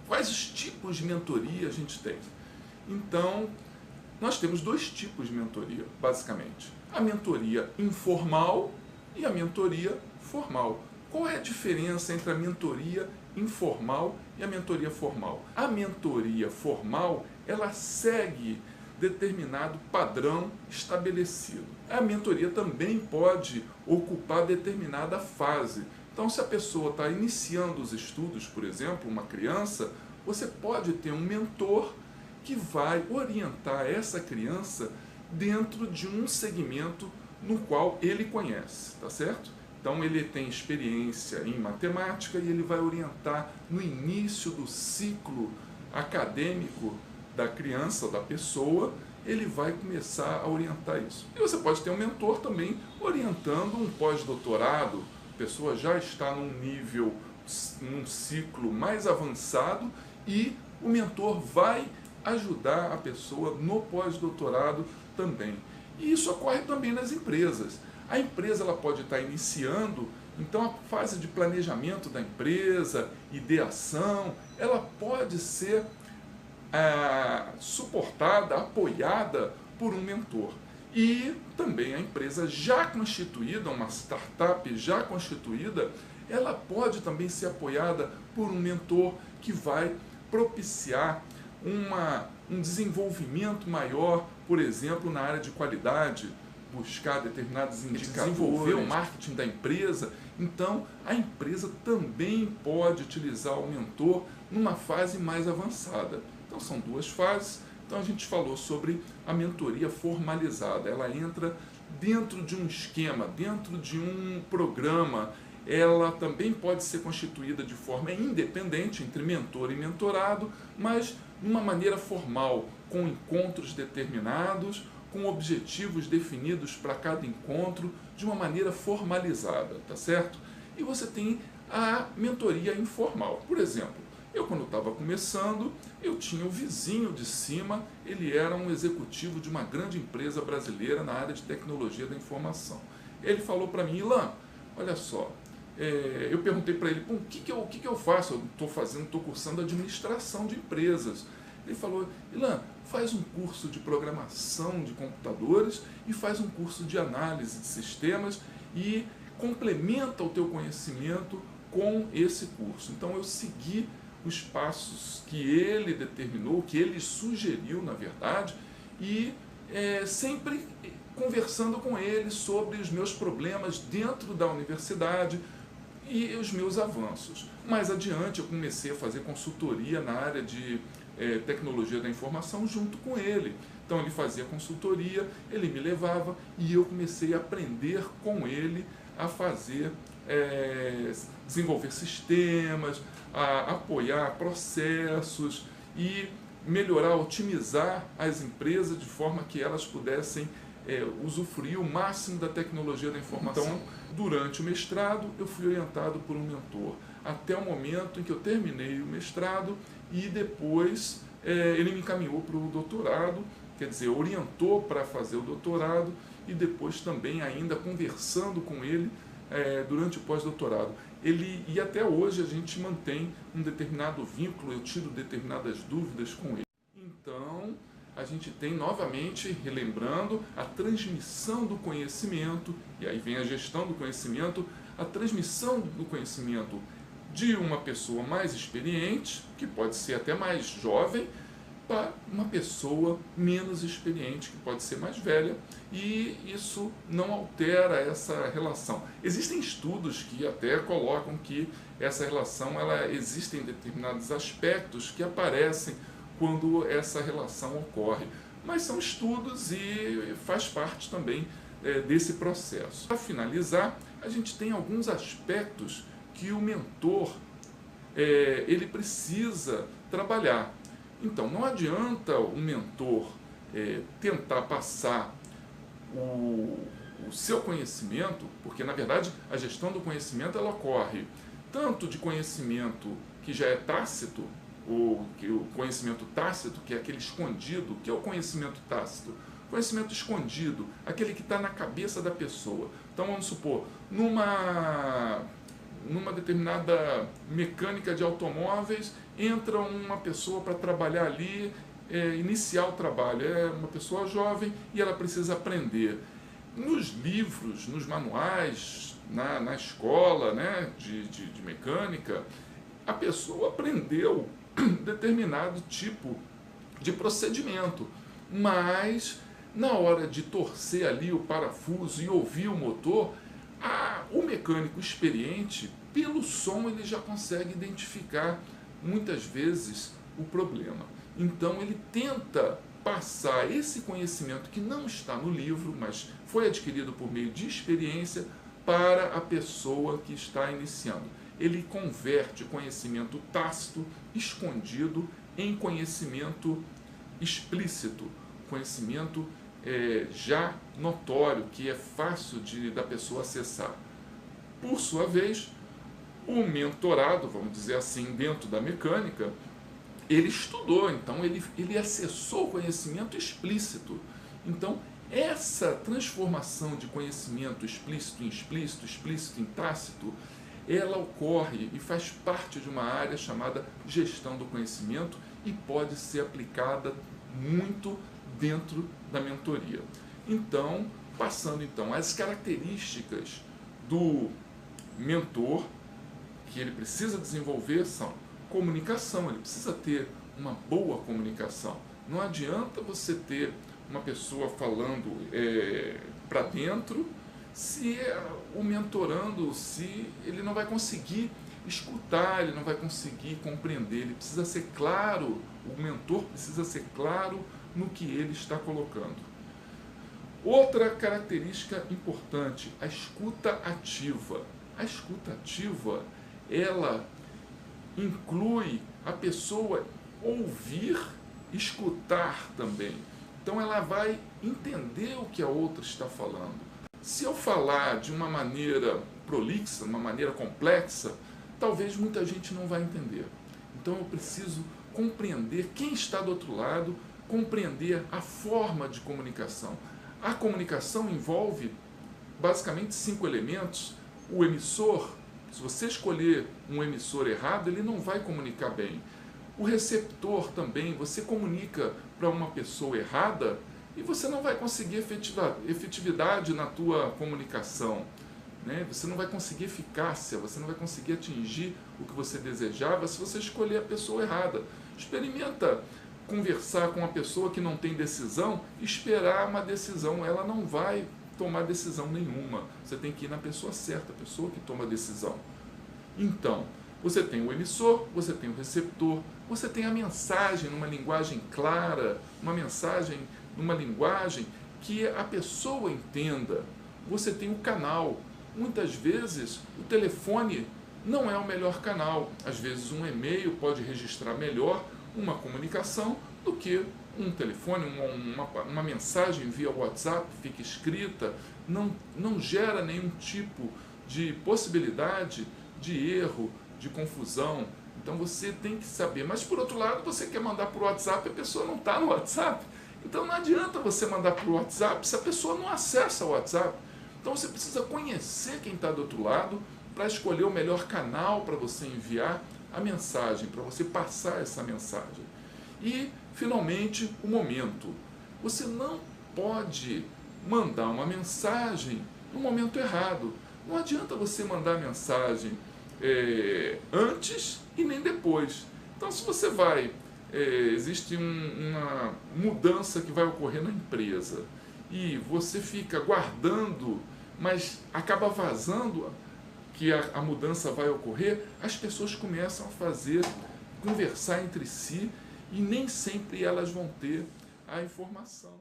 Quais os tipos de mentoria a gente tem? Então, nós temos dois tipos de mentoria, basicamente. A mentoria informal e a mentoria formal. Qual é a diferença entre a mentoria informal e a mentoria formal? A mentoria formal, ela segue determinado padrão estabelecido. A mentoria também pode ocupar determinada fase. Então, se a pessoa está iniciando os estudos, por exemplo, uma criança, você pode ter um mentor que vai orientar essa criança dentro de um segmento no qual ele conhece, tá certo? Então ele tem experiência em matemática e ele vai orientar no início do ciclo acadêmico da criança, da pessoa, ele vai começar a orientar isso. E você pode ter um mentor também orientando um pós-doutorado, a pessoa já está num nível, num ciclo mais avançado e o mentor vai ajudar a pessoa no pós-doutorado também. E isso ocorre também nas empresas. A empresa ela pode estar iniciando, então a fase de planejamento da empresa, ideação, ela pode ser suportada, apoiada por um mentor. E também a empresa já constituída, uma startup já constituída, ela pode também ser apoiada por um mentor que vai propiciar um desenvolvimento maior, por exemplo, na área de qualidade, buscar determinados indicadores, desenvolver o marketing da empresa. Então, a empresa também pode utilizar o mentor numa fase mais avançada. Então, são duas fases. Então, a gente falou sobre a mentoria formalizada. Ela entra dentro de um esquema, dentro de um programa. Ela também pode ser constituída de forma independente entre mentor e mentorado, mas de uma maneira formal, com encontros determinados, com objetivos definidos para cada encontro, de uma maneira formalizada, tá certo? E você tem a mentoria informal. Por exemplo, eu quando estava começando, eu tinha o vizinho de cima, ele era um executivo de uma grande empresa brasileira na área de tecnologia da informação. Ele falou para mim: Ilan, olha só, eu perguntei para ele, o que eu faço? Eu estou cursando administração de empresas. Ele falou: Ilan, faz um curso de programação de computadores e faz um curso de análise de sistemas e complementa o teu conhecimento com esse curso. Então eu segui os passos que ele determinou, que ele sugeriu, na verdade, e sempre conversando com ele sobre os meus problemas dentro da universidade e os meus avanços. Mais adiante eu comecei a fazer consultoria na área de tecnologia da informação junto com ele. Então ele fazia consultoria, ele me levava e eu comecei a aprender com ele a fazer, desenvolver sistemas, a apoiar processos e melhorar, otimizar as empresas de forma que elas pudessem usufruir o máximo da tecnologia da informação. Então, durante o mestrado, eu fui orientado por um mentor, até o momento em que eu terminei o mestrado e depois ele me encaminhou para o doutorado, quer dizer, orientou para fazer o doutorado e depois também ainda conversando com ele durante o pós-doutorado. E até hoje a gente mantém um determinado vínculo, eu tiro determinadas dúvidas com ele. Então, a gente tem novamente, relembrando, a transmissão do conhecimento, e aí vem a gestão do conhecimento, a transmissão do conhecimento de uma pessoa mais experiente, que pode ser até mais jovem, para uma pessoa menos experiente, que pode ser mais velha, e isso não altera essa relação. Existem estudos que até colocam que essa relação, existem determinados aspectos que aparecem quando essa relação ocorre, mas são estudos e faz parte também desse processo. Para finalizar, a gente tem alguns aspectos que o mentor ele precisa trabalhar. Então, não adianta o mentor tentar passar o seu conhecimento, porque, na verdade, a gestão do conhecimento ela ocorre tanto de conhecimento que já é tácito, ou que o conhecimento tácito, que é aquele escondido, que é o conhecimento tácito. Conhecimento escondido, aquele que está na cabeça da pessoa. Então, vamos supor, numa determinada mecânica de automóveis, entra uma pessoa para trabalhar ali, iniciar o trabalho. É uma pessoa jovem e ela precisa aprender. Nos livros, nos manuais, na escola, né, de mecânica, a pessoa aprendeu determinado tipo de procedimento, mas na hora de torcer ali o parafuso e ouvir o motor, o mecânico experiente, pelo som, ele já consegue identificar muitas vezes o problema. Então ele tenta passar esse conhecimento que não está no livro, mas foi adquirido por meio de experiência, para a pessoa que está iniciando. Ele converte conhecimento tácito, escondido, em conhecimento explícito, conhecimento já notório, que é fácil da pessoa acessar. Por sua vez, o mentorado, vamos dizer assim, dentro da mecânica, ele estudou, então ele acessou o conhecimento explícito. Então, essa transformação de conhecimento explícito em explícito, explícito em tácito, ela ocorre e faz parte de uma área chamada gestão do conhecimento e pode ser aplicada muito dentro da mentoria. Então, passando então as características do mentor que ele precisa desenvolver são comunicação, ele precisa ter uma boa comunicação. Não adianta você ter uma pessoa falando para dentro, se o mentorando, se ele não vai conseguir escutar, ele não vai conseguir compreender, ele precisa ser claro, o mentor precisa ser claro no que ele está colocando. Outra característica importante, a escuta ativa. A escuta ativa, ela inclui a pessoa ouvir, escutar também. Então ela vai entender o que a outra está falando. Se eu falar de uma maneira prolixa, uma maneira complexa, talvez muita gente não vai entender. Então eu preciso compreender quem está do outro lado, compreender a forma de comunicação. A comunicação envolve basicamente 5 elementos. O emissor, se você escolher um emissor errado, ele não vai comunicar bem. O receptor também, você comunica para uma pessoa errada e você não vai conseguir efetividade na tua comunicação, né? Você não vai conseguir eficácia, você não vai conseguir atingir o que você desejava se você escolher a pessoa errada. Experimenta conversar com uma pessoa que não tem decisão, esperar uma decisão, ela não vai tomar decisão nenhuma. Você tem que ir na pessoa certa, a pessoa que toma a decisão. Então, você tem o emissor, você tem o receptor, você tem a mensagem numa linguagem clara, uma mensagem numa linguagem que a pessoa entenda. Você tem o canal. Muitas vezes o telefone não é o melhor canal. Às vezes um e-mail pode registrar melhor uma comunicação do que um telefone, uma mensagem via WhatsApp, fica escrita, não gera nenhum tipo de possibilidade de erro, de confusão. Então você tem que saber. Mas por outro lado, você quer mandar por WhatsApp, a pessoa não está no WhatsApp. Então não adianta você mandar por WhatsApp se a pessoa não acessa o WhatsApp. Então você precisa conhecer quem está do outro lado para escolher o melhor canal para você enviar a mensagem, para você passar essa mensagem. E, finalmente, o momento. Você não pode mandar uma mensagem no momento errado. Não adianta você mandar a mensagem antes e nem depois. Então, se você existe uma mudança que vai ocorrer na empresa e você fica guardando, mas acaba vazando que a mudança vai ocorrer, as pessoas começam a conversar entre si e nem sempre elas vão ter a informação.